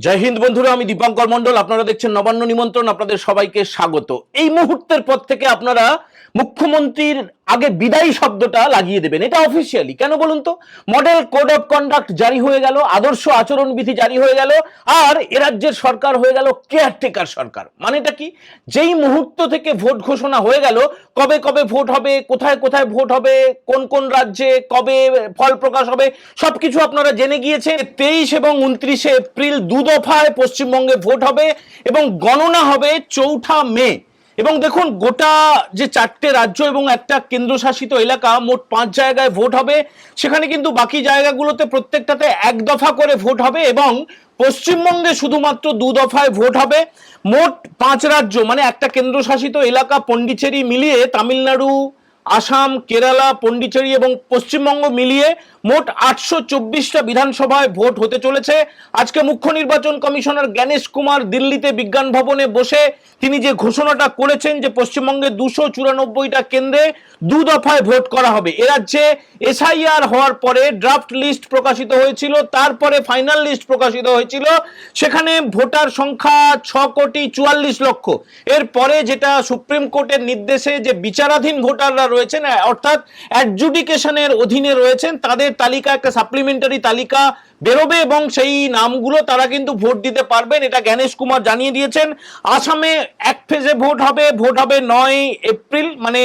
জয় হিন্দ বন্ধুরা, আমি দীপঙ্কর মন্ডল। আপনারা দেখছেন নবান্ন নিমন্ত্রণ। আপনাদের সবাইকে স্বাগত। এই মুহূর্তের পর থেকে আপনারা মুখ্যমন্ত্রীর আগে বিদায়ী শব্দটা লাগিয়ে দেবেন, এটা অফিসিয়ালি। কেন বলুন তো? মডেল কোড অফ কন্ডাক্ট জারি হয়ে গেল, আদর্শ আচরণবিধি জারি হয়ে গেল, আর এ রাজ্যের সরকার হয়ে গেল কেয়ারটেকার সরকার। মানেটা কি? যেই মুহূর্ত থেকে ভোট ঘোষণা হয়ে গেল, কবে কবে ভোট হবে, কোথায় কোথায় ভোট হবে, কোন কোন রাজ্যে কবে ফল প্রকাশ হবে, সবকিছু আপনারা জেনে গিয়েছেন। 23 এবং 29 এপ্রিল দু দফায় পশ্চিমবঙ্গে ভোট হবে এবং গণনা হবে 4 মে। এবং দেখুন, গোটা যে 4টে রাজ্য এবং একটা কেন্দ্রশাসিত এলাকা, মোট 5 জায়গায় ভোট হবে। সেখানে কিন্তু বাকি জায়গাগুলোতে প্রত্যেকটাতে এক দফা করে ভোট হবে এবং পশ্চিমবঙ্গে শুধুমাত্র 2 দফায় ভোট হবে। মোট 5 রাজ্য মানে একটা কেন্দ্রশাসিত এলাকা পন্ডিচেরি মিলিয়ে, তামিলনাড়ু, আসাম, কেরালা, পন্ডিচেরি এবং পশ্চিমবঙ্গ মিলিয়ে মোট 824টা বিধানসভায় ভোট হতে চলেছে। আজকে মুখ্য নির্বাচন কমিশনার জ্ঞানেশ কুমার দিল্লিতে বিজ্ঞান ভবনে বসে তিনি যে ঘোষণাটা করেছেন যে পশ্চিমবঙ্গে 294টা কেন্দ্রে 2 দফায় ভোট করা হবে। এ রাজ্যে এসআইআর হওয়ার পরে ড্রাফট লিস্ট প্রকাশিত হয়েছিল, তারপরে ফাইনাল লিস্ট প্রকাশিত হয়েছিল। সেখানে ভোটার সংখ্যা 6,44,00,000। এরপরে যেটা সুপ্রিম কোর্টের নির্দেশে যে বিচারাধীন ভোটাররা রয়েছেন, অর্থাৎ অ্যাডজুডিকেশনের অধীনে রয়েছেন, তাদের তালিকা, একটা সাপ্লিমেন্টারি তালিকা বেরোবে এবং সেই নামগুলো তারা কিন্তু ভোট দিতে পারবেন, এটা জ্ঞানেশ কুমার জানিয়ে দিয়েছেন। আসামে এক ফেজে ভোট হবে 9 এপ্রিল, মানে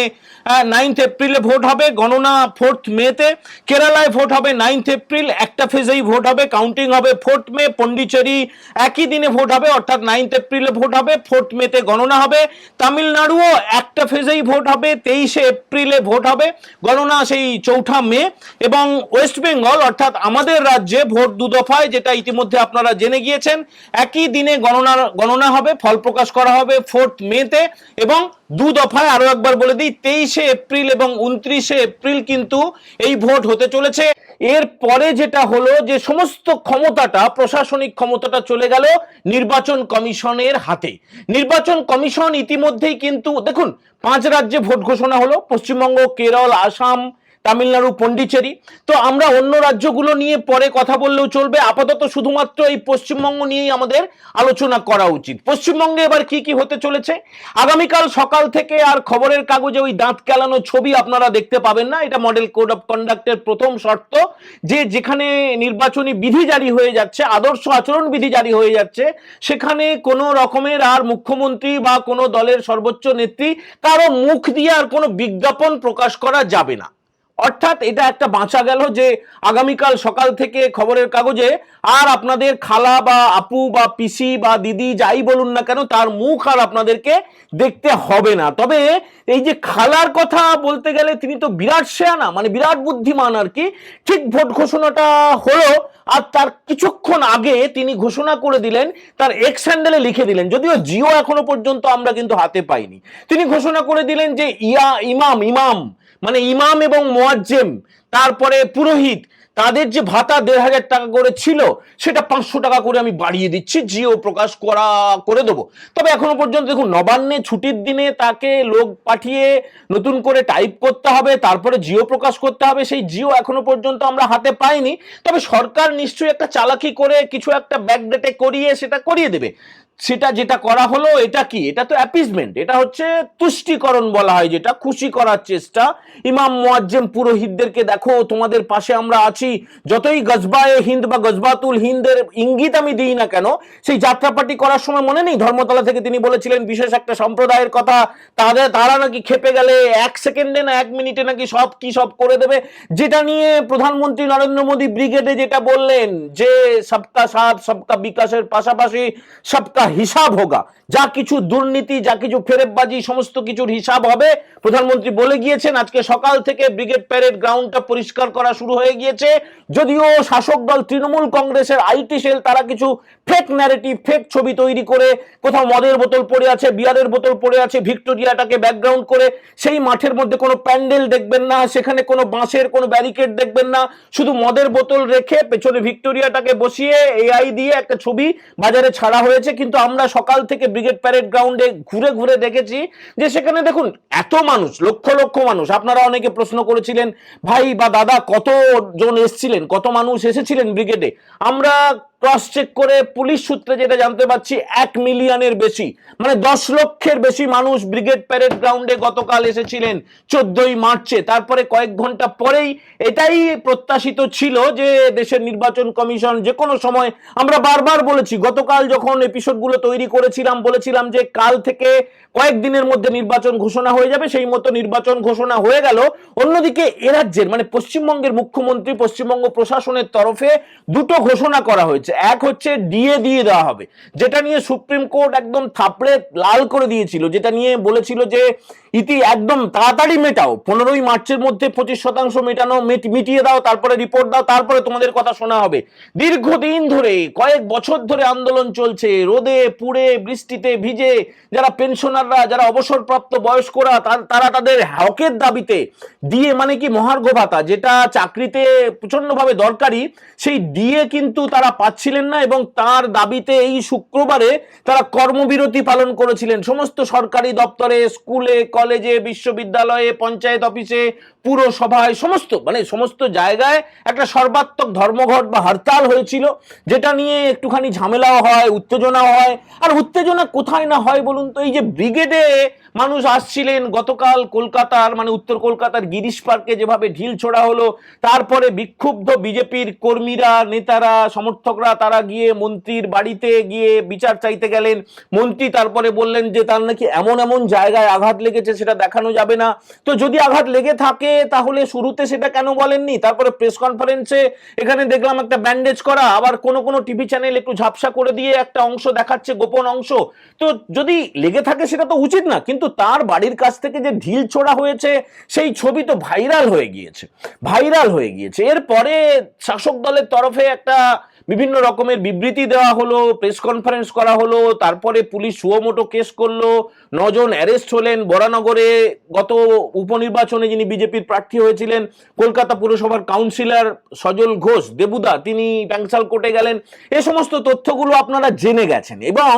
9 এপ্রিলে ভোট হবে, গণনা 4 মেতে। কেরালায় ভোট হবে 9 এপ্রিল, একটা ফেজেই ভোট হবে, কাউন্টিং হবে 4 মে। পন্ডিচেরি একই দিনে ভোট হবে, অর্থাৎ 9 এপ্রিলে ভোট হবে, 4 মেতে গণনা হবে। তামিলনাড়ুও একটা ফেজেই ভোট হবে, 23 এপ্রিলে ভোট হবে, গণনা সেই 4 মে। এবং ওয়েস্ট বেঙ্গল অর্থাৎ আমাদের রাজ্যে ভোট 2 দফায়, যেটা ইতিমধ্যে আপনারা জেনে গিয়েছেন। একই দিনে গণনা হবে, ফল প্রকাশ করা হবে 4 মেতে এবং 2 দফায়। আরো একবার বলে দিই, 23 এপ্রিল এবং 29 এপ্রিল কিন্তু এই ভোট হতে চলেছে। এর পরে যেটা হলো যে সমস্ত ক্ষমতাটা, প্রশাসনিক ক্ষমতাটা চলে গেল নির্বাচন কমিশনের হাতে। নির্বাচন কমিশন ইতিমধ্যেই কিন্তু দেখুন, 5 রাজ্যে ভোট ঘোষণা হলো, পশ্চিমবঙ্গ, কেরল, আসাম, তামিলনাড়ু, পন্ডিচেরি। তো আমরা অন্য রাজ্যগুলো নিয়ে পরে কথা বললেও চলবে, আপাতত শুধুমাত্র এই পশ্চিমবঙ্গ নিয়েই আমাদের আলোচনা করা উচিত। পশ্চিমবঙ্গে এবার কি কি হতে চলেছে? আগামীকাল সকাল থেকে আর খবরের কাগজে ওই দাঁত কেলানো ছবি আপনারা দেখতে পাবেন না। এটা মডেল কোড অফ কন্ডাক্টের প্রথম শর্ত, যে যেখানে নির্বাচনী বিধি জারি হয়ে যাচ্ছে, আদর্শ আচরণ বিধি জারি হয়ে যাচ্ছে, সেখানে কোনো রকমের আর মুখ্যমন্ত্রী বা কোনো দলের সর্বোচ্চ নেত্রী কারো মুখ দিয়ে আর কোনো বিজ্ঞাপন প্রকাশ করা যাবে না। অর্থাৎ এটা একটা বাঁচা গেল যে আগামীকাল সকাল থেকে খবরের কাগজে আর আপনাদের খালা বা আপু বা পিসি বা দিদি যাই বলুন না কেন, তার মুখ আর আপনাদেরকে দেখতে হবে না। তবে এই যে খালার কথা বলতে গেলে, তিনি তো বিরাট শেয়ানা, মানে বিরাট বুদ্ধিমান আর কি। ঠিক ভোট ঘোষণাটা হলো আর তার কিছুক্ষণ আগে তিনি ঘোষণা করে দিলেন, তার এক্স হ্যান্ডেলে লিখে দিলেন, যদিও জিও এখনো পর্যন্ত আমরা কিন্তু হাতে পাইনি। তিনি ঘোষণা করে দিলেন যে ইমাম মানে ইমাম এবং মুয়াজ্জেম, তারপরে পুরোহিত, তাদের যে ভাতা 1,500 টাকা করে ছিল সেটা 500 টাকা করে আমি বাড়িয়ে দিচ্ছি, জিও প্রকাশ করে দেবো। তবে এখনো পর্যন্ত দেখুন, নবান্নে ছুটির দিনে তাকে লোক পাঠিয়ে নতুন করে টাইপ করতে হবে, তারপরে জিও প্রকাশ করতে হবে, সেই জিও এখনো পর্যন্ত আমরা হাতে পাইনি। তবে সরকার নিশ্চয়ই একটা চালাকি করে কিছু একটা ব্যাকডেটে করিয়ে সেটা করিয়ে দেবে। সেটা যেটা করা হলো, এটা কি? এটা তো অ্যাপিসমেন্ট, এটা হচ্ছে তুষ্টিকরণ বলা হয়, যেটা খুশি করার চেষ্টা। ইমাম, মুয়াজ্জেম, পুরোহিতদেরকে দেখো, তোমাদের পাশে আমরা আছি। যতই গজবায়ে হিন্দ বা গজবাতুল হিন্দের ইঙ্গিত আমি দিই না কেন, সেই যাত্রাপাটি করার সময় মনে নেই ধর্মতলা থেকে তিনি বলেছিলেন বিশেষ একটা সম্প্রদায়ের কথা, তারা নাকি খেপে গেলে 1 সেকেন্ডে না 1 মিনিটে নাকি সব করে দেবে। যেটা নিয়ে প্রধানমন্ত্রী নরেন্দ্র মোদী ব্রিগেডে যেটা বললেন যে সবকা সাথ সবকা বিকাশের পাশাপাশি সবকা হিসাব হোগা, যা কিছু দুর্নীতি, যা কিছু ফেরেববাজি, সমস্ত কিছুর হিসাব হবে, প্রধানমন্ত্রী বলে গিয়েছেন। আজকে সকাল থেকে ব্রিগেড প্যারেড গ্রাউন্ডটা পরিষ্কার করা শুরু হয়ে গিয়েছে। যদিও শাসক দল তৃণমূল কংগ্রেসের আইটি সেল তারা কিছু ফেক ন্যারেটিভ, ফেক ছবি তৈরি করে, কোথাও মদের বোতল পড়ে আছে, বিয়ারের বোতল পড়ে আছে, ভিক্টোরিয়াটাকে ব্যাকগ্রাউন্ড করে, সেই মাঠের মধ্যে কোনো প্যান্ডেল দেখবেন না, সেখানে কোনো বাঁশের কোনো ব্যারিকেড দেখবেন না, শুধু মদের বোতল রেখে পেছনে ভিক্টোরিয়াটাকে বসিয়ে এআই দিয়ে একটা ছবি বাজারে ছাড়া হয়েছে। কিন্তু আমরা সকাল থেকে ব্রিগেড প্যারেড গ্রাউন্ডে ঘুরে ঘুরে দেখেছি যে সেখানে দেখুন এত মানুষ, লক্ষ লক্ষ মানুষ। আপনারা অনেকে প্রশ্ন করেছিলেন, ভাই বা দাদা কতজন এসেছিলেন, কত মানুষ এসেছিলেন ব্রিগেডে? আমরা ক্রস চেক করে পুলিশ সূত্রে যেটা জানতে পারছি 1 মিলিয়নের বেশি, মানে 10 লক্ষের বেশি মানুষ ব্রিগেড প্যারেড গ্রাউন্ডে গতকাল এসেছিলেন 14ই মার্চে। তারপরে কয়েক ঘন্টা পরেই এটাই প্রত্যাশিত ছিল যে দেশের নির্বাচন কমিশন যে কোনো সময়, আমরা বারবার বলেছি গতকাল যখন এপিসোডগুলো তৈরি করেছিলাম, বলেছিলাম যে কাল থেকে কয়েকদিনের মধ্যে নির্বাচন ঘোষণা হয়ে যাবে, সেই মতো নির্বাচন ঘোষণা হয়ে গেল। অন্যদিকে এ রাজ্যের মানে পশ্চিমবঙ্গের মুখ্যমন্ত্রী, পশ্চিমবঙ্গ প্রশাসনের তরফে দুটো ঘোষণা করা হয়েছে। এক হচ্ছে ডিএ দিয়ে দেওয়া হবে, যেটা নিয়ে সুপ্রিম কোর্ট একদম থাপড়ে লাল করে দিয়েছিল, যেটা নিয়ে বলেছিল যে একদম তাড়াতাড়ি মেটাও, 15ই মার্চের মধ্যে 25% মেটানো, মিটিয়ে দাও, তারপরে রিপোর্ট দাও, তারপরে তোমাদের কথা শোনা হবে। দীর্ঘদিন ধরে কয়েক বছর ধরে আন্দোলন চলছে, রোদে পুড়ে বৃষ্টিতে ভিজে, যারা পেনশনাররা, যারা অবসরপ্রাপ্ত বয়স্করা, তারা তাদের হকের দাবিতে ডিএ মানে কি মহার্ঘ ভাতা, যেটা চাকরিতে প্রচন্ডভাবে দরকারি, সেই ডিএ কিন্তু তারা পাচ্ছিলেন না এবং তার দাবিতে এই শুক্রবারে তারা কর্মবিরতি পালন করেছিলেন। সমস্ত সরকারি দপ্তরে, স্কুলে, কলেজে, বিশ্ববিদ্যালয়ে, পঞ্চায়েত অফিসে, পুরসভায়, সমস্ত জায়গায় একটা সর্বাত্মক ধর্মঘট বা হরতাল হয়েছিল, যেটা নিয়ে একটুখানি ঝামেলাও হয়, উত্তেজনাও হয়। আর উত্তেজনা কোথায় না হয় বলুন তো? এই যে ব্রিগেডে মানুষ আসছিলেন গতকাল কলকাতার মানে উত্তর কলকাতার গিরিশ পার্কে যেভাবে ঢিল ছোড়া হলো, তারপরে বিক্ষুব্ধ বিজেপির কর্মীরা, নেতারা, সমর্থকরা তারা গিয়ে মন্ত্রীর বাড়িতে গিয়ে বিচার চাইতে গেলেন। মন্ত্রী তারপরে বললেন যে তার নাকি এমন এমন জায়গায় আঘাত লেগেছে সেটা দেখানো যাবে না। তো যদি আঘাত লেগে থাকে তাহলে শুরুতে সেটা কেন বলেননি? তারপরে প্রেস কনফারেন্সে এখানে দেখলাম একটা ব্যান্ডেজ করা, আবার কোনো টিভি চ্যানেল একটু ঝাপসা করে দিয়ে একটা অংশ দেখাচ্ছে, গোপন অংশ। তো যদি লেগে থাকে সেটা তো উচিত না, কিন্তু তার বাড়ির কাছ থেকে যে ঢিল ছোড়া হয়েছে সেই ছবি তো ভাইরাল হয়ে গিয়েছে। এরপরে শাসক দলের তরফে একটা বিভিন্ন রকমের বিবৃতি দেওয়া হলো, প্রেস কনফারেন্স করা হলো, তারপরে পুলিশ সুমোটো কেস করলো, 9 জন অ্যারেস্ট হলেন। বরানগরে গত উপনির্বাচনে যিনি বিজেপির প্রার্থী হয়েছিলেন, কলকাতা পুরসভার কাউন্সিলর সজল ঘোষ দেবুদা, তিনি ব্যাংসাল কোর্টে গেলেন। এই সমস্ত তথ্যগুলো আপনারা জেনে গেছেন। এবং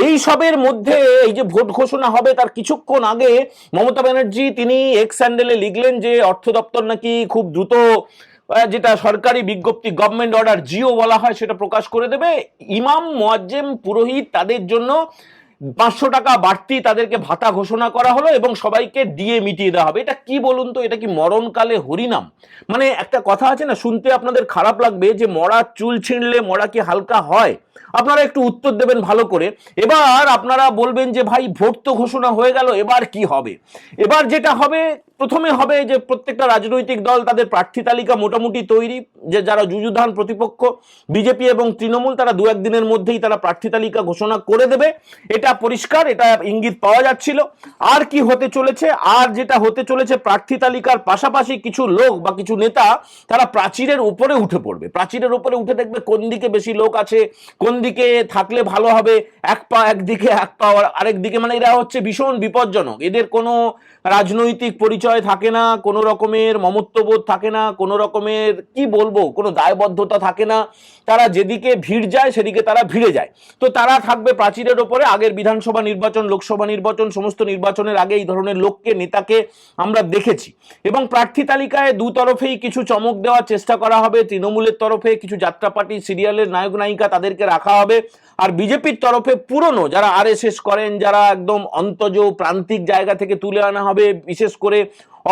এই সবের মধ্যে এই যে ভোট ঘোষণা হবে তার কিছুক্ষণ আগে মমতা ব্যানার্জি তিনি এক্স হ্যান্ডেলে লিখলেন যে অর্থ দপ্তর নাকি খুব দ্রুত যেটা সরকারি বিজ্ঞপ্তি, গভর্নমেন্ট অর্ডার, জিও বলা হয়, সেটা প্রকাশ করে দেবে। ইমাম, মুয়াজ্জেম, পুরোহিত, তাদের জন্য 500 টাকা বাড়তি তাদেরকে ভাতা ঘোষণা করা হলো এবং সবাইকে ডিএ মিটিয়ে দেওয়া হবে। এটা কি বলুন তো? এটা কি মরণকালে হরিনাম? মানে একটা কথা আছে না, শুনতে আপনাদের খারাপ লাগবে যে মরা চুল ছিঁড়লে মরা কি হালকা হয়? আপনারা একটু উত্তর দেবেন ভালো করে। এবার আপনারা বলবেন যে ভাই ভোট তো ঘোষণা হয়ে গেল, এবার কি হবে? এবার যেটা হবে, প্রথমে হবে যে প্রত্যেকটা রাজনৈতিক দল তাদের প্রার্থী তালিকা মোটামুটি তৈরি, যে যারা যুযুধান প্রতিপক্ষ বিজেপি এবং তৃণমূল, তারা 2-1 দিনের মধ্যেই তারা প্রার্থী তালিকা ঘোষণা করে দেবে। এটা পরিষ্কার, এটা ইঙ্গিত পাওয়া যাচ্ছিল। আর কি হতে চলেছে? আর যেটা হতে চলেছে, প্রার্থী তালিকার পাশাপাশি কিছু লোক বা কিছু নেতা তারা প্রাচীরের উপরে উঠে পড়বে। প্রাচীরের উপরে উঠে দেখবে কোন দিকে বেশি লোক আছে, কোন দিকে থাকলে ভালো হবে, এক পা একদিকে, এক পা আরেক দিকে। মানে এরা হচ্ছে ভীষণ বিপজ্জনক। এদের কোনো রাজনৈতিক পরিচয় থাকে না, কোনো রকমের মমত্ববোধ থাকে না, কোনো রকমের কি বলবো, কোনো দায়বদ্ধতা থাকে না। তারা যেদিকে ভিড় যায় সেদিকে তারা ভিড়ে যায়। তো তারা থাকবে প্রাচীরের ওপরে। আগের বিধানসভা নির্বাচন, লোকসভা নির্বাচন, সমস্ত নির্বাচনের আগে এই ধরনের লোককে, নেতাকে আমরা দেখেছি। এবং প্রার্থী তালিকায় দু তরফেই কিছু চমক দেওয়ার চেষ্টা করা হবে। তৃণমূলের তরফে কিছু যাত্রাপার্টি সিরিয়ালের নায়ক নায়িকা তাদেরকে রাখা হবে, আর বিজেপির তরফে পুরনো যারা আরএসএস করেন, যারা একদম অন্তজ প্রান্তিক জায়গা থেকে তুলে আনা হবে। বিশেষ করে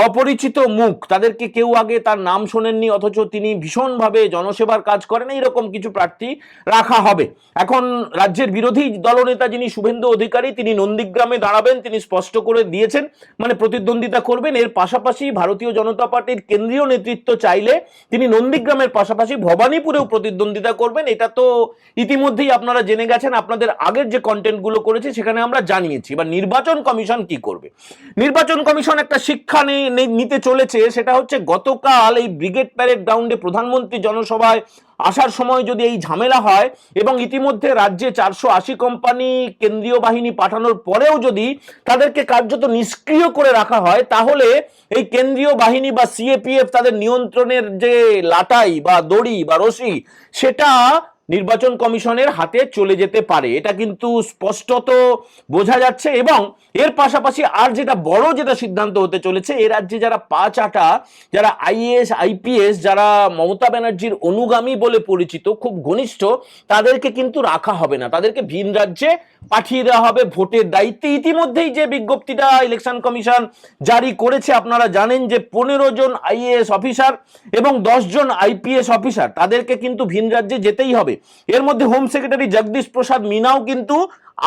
অপরিচিত মুখ, তাদেরকে কেউ আগে তার নাম শোনেননি অথচ তিনি ভীষণভাবে জনসেবার কাজ করেন, এইরকম কিছু প্রার্থী রাখা হবে। এখন রাজ্যের বিরোধী দলনেতা যিনি শুভেন্দু অধিকারী, তিনি নন্দীগ্রামে দাঁড়াবেন, তিনি স্পষ্ট করে দিয়েছেন, মানে প্রতিদ্বন্দ্বিতা করবেন। এর পাশাপাশি ভারতীয় জনতা পার্টির কেন্দ্রীয় নেতৃত্ব চাইলে তিনি নন্দীগ্রামের পাশাপাশি ভবানীপুরেও প্রতিদ্বন্দ্বিতা করবেন। এটা তো ইতিমধ্যেই আপনারা জেনে গেছেন, আপনাদের আগের যে কন্টেন্টগুলো করেছে সেখানে আমরা জানিয়েছি। এবার নির্বাচন কমিশন কি করবে? নির্বাচন কমিশন একটা শিক্ষা নিতে চলেছে। সেটা হচ্ছে গতকাল এই ব্রিগেড প্যারেড গ্রাউন্ডে প্রধানমন্ত্রী জনসভায় আসার সময় যদি এই ঝামেলা হয় এবং ইতিমধ্যে রাজ্যে 480 কোম্পানি কেন্দ্রীয় বাহিনী পাঠানোর পরেও যদি তাদেরকে কার্যত নিষ্ক্রিয় করে রাখা হয়, তাহলে এই কেন্দ্রীয় বাহিনী বা সিএপিএফ তাদের নিয়ন্ত্রণের যে লাটাই বা দড়ি বা রশি, সেটা নির্বাচন কমিশনের হাতে চলে যেতে পারে, এটা কিন্তু স্পষ্টত বোঝা যাচ্ছে। এবং এর পাশাপাশি আর যেটা বড় যেটা সিদ্ধান্ত হতে চলেছে, এ রাজ্যে যারা পাঁচ-আটা, যারা আইএএস আইপিএস, যারা মমতা ব্যানার্জির অনুগামী বলে পরিচিত, খুব ঘনিষ্ঠ, তাদেরকে কিন্তু রাখা হবে না, তাদেরকে ভিন রাজ্যে পাঠিয়ে দেওয়া হবে ভোটের দায়িত্বে। ইতিমধ্যেই যে বিজ্ঞপ্তিটা ইলেকশন কমিশন জারি করেছে, আপনারা জানেন যে 15 জন আইএএস অফিসার এবং 10 জন আইপিএস অফিসার, তাদেরকে কিন্তু ভিন রাজ্যে যেতেই হবে। এর মধ্যে হোম সেক্রেটারি জগদীশ প্রসাদ মিনাও কিন্তু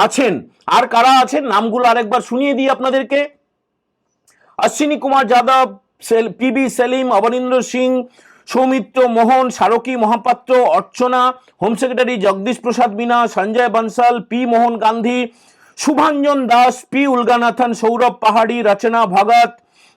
আছেন। আর কারা আছেন নামগুলো আরেকবার শুনিয়ে দিই আপনাদেরকে। অশ্বিনী কুমার যাদব, পিবি সেলিম, অবনীন্দ্র সিং, সৌমিত্র মোহন, সারকি মহাপাত্র, অর্চনা, হোম সেক্রেটারি জগদীশ প্রসাদ মিনা, সঞ্জয় বনসাল, পি মোহন গান্ধী, শুভাঞ্জন দাস, পি উলগানাথন, সৌরভ পাহাড়ি, রচনা ভগত,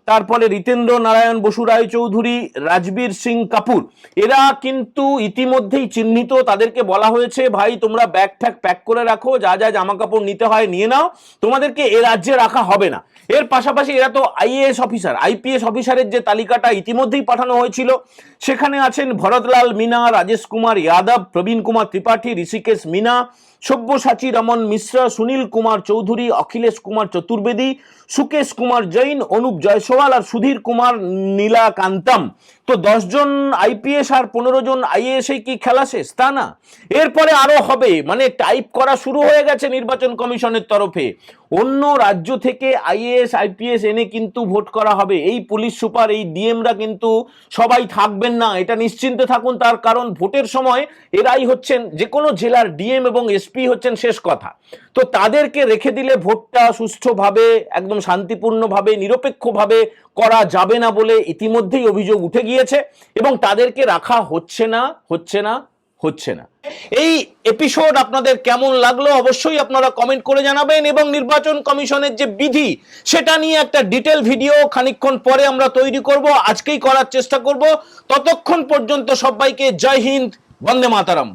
তারপরে রিতেন্দ্র নারায়ণ বসু রায় চৌধুরী, রাজবীর সিং কাপুর, এরা কিন্তু ইতিমধ্যেই চিহ্নিত। তাদেরকে বলা হয়েছে ভাই তোমরা ব্যাগ ঠ্যাগ প্যাক করে রাখো, যা যা জামা কাপড় নিতে হয় নিয়ে নাও, তোমাদেরকে এ রাজ্যে রাখা হবে না। এর পাশাপাশি এরা তো আইএএস অফিসার, আইপিএস অফিসারের যে তালিকাটা ইতিমধ্যেই পাঠানো হয়েছিল, সেখানে আছেন ভরতলাল মিনা, রাজেশ কুমার যাদব, প্রবীণ কুমার ত্রিপাঠী, ঋষিকেশ মিনা, সব্যসাচী রমন মিশ্রা, সুনীল কুমার চৌধুরী, অখিলেশ কুমার চতুর্বেদী, সুকেশ কুমার জৈন, অনুপ জয়সওয়াল আর সুধীর কুমার নীলাকান্তম। তো 10 জন আইপিএস আর 15 জন আইএএস কি খেলা শেষ? তা না, এরপরে আরো হবে। মানে টাইপ করা শুরু হয়ে গেছে নির্বাচন কমিশনের তরফে। অন্য রাজ্য থেকে আইএএস আইপিএস এনে কিন্তু ভোট করা হবে। এই পুলিশ সুপার, এই ডিএমরা কিন্তু সবাই থাকবেন না, এটা নিশ্চিন্তে থাকুন। তার কারণ ভোটের সময় এরাই হচ্ছেন, যে কোনো জেলার ডিএম এবং এসপি হচ্ছেন শেষ কথা। তো তাদেরকে রেখে দিলে ভোটটা সুষ্ঠুভাবে, একদম শান্তিপূর্ণভাবে, নিরপেক্ষভাবে করা যাবে না বলে ইতিমধ্যেই অভিযোগ উঠে গিয়েছে এবং তাদেরকে রাখা হচ্ছে না। এই এপিসোড আপনাদের কেমন লাগলো অবশ্যই আপনারা কমেন্ট করে জানাবেন এবং নির্বাচন কমিশনের যে বিধি সেটা নিয়ে একটা ডিটেল ভিডিও খানিকক্ষণ পরে আমরা তৈরি করব, আজকেই করার চেষ্টা করব। ততক্ষণ পর্যন্ত সবাইকে জয় হিন্দ, বন্দে মাতারাম।